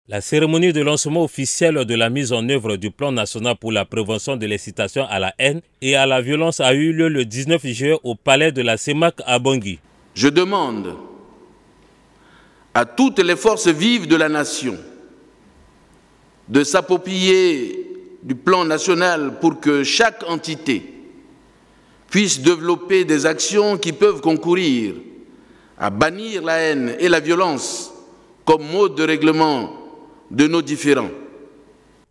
La cérémonie de lancement officiel de la mise en œuvre du plan national pour la prévention de l'incitation à la haine et à la violence a eu lieu le 19 juillet au palais de la CEMAC à Bangui. Je demande à toutes les forces vives de la nation de s'approprier du plan national pour que chaque entité puisse développer des actions qui peuvent concourir à bannir la haine et la violence comme mode de règlement de nos différends.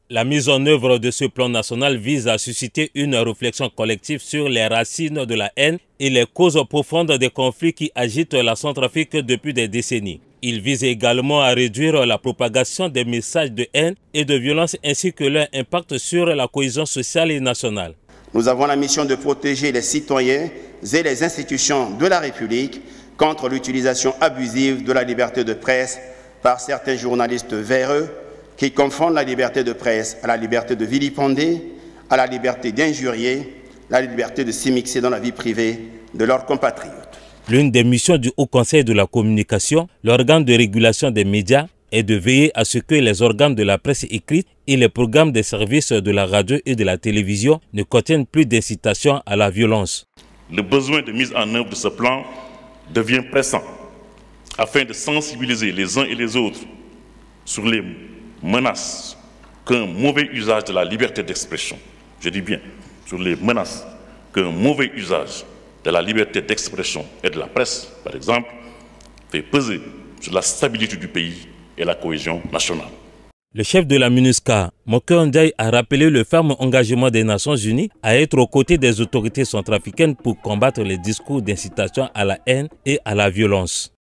La mise en œuvre de ce plan national vise à susciter une réflexion collective sur les racines de la haine et les causes profondes des conflits qui agitent la Centrafrique depuis des décennies. Il vise également à réduire la propagation des messages de haine et de violence ainsi que leur impact sur la cohésion sociale et nationale. Nous avons la mission de protéger les citoyens et les institutions de la République contre l'utilisation abusive de la liberté de presse par certains journalistes véreux qui confondent la liberté de presse à la liberté de vilipender, à la liberté d'injurier, la liberté de s'immiscer dans la vie privée de leurs compatriotes. L'une des missions du Haut Conseil de la communication, l'organe de régulation des médias, est de veiller à ce que les organes de la presse écrite et les programmes des services de la radio et de la télévision ne contiennent plus d'incitation à la violence. Le besoin de mise en œuvre de ce plan devient pressant afin de sensibiliser les uns et les autres sur les menaces qu'un mauvais usage de la liberté d'expression, je dis bien sur les menaces qu'un mauvais usage de la liberté d'expression et de la presse, par exemple, fait peser sur la stabilité du pays et la cohésion nationale. Le chef de la MINUSCA, Mokhei Ndiaye, a rappelé le ferme engagement des Nations Unies à être aux côtés des autorités centrafricaines pour combattre les discours d'incitation à la haine et à la violence.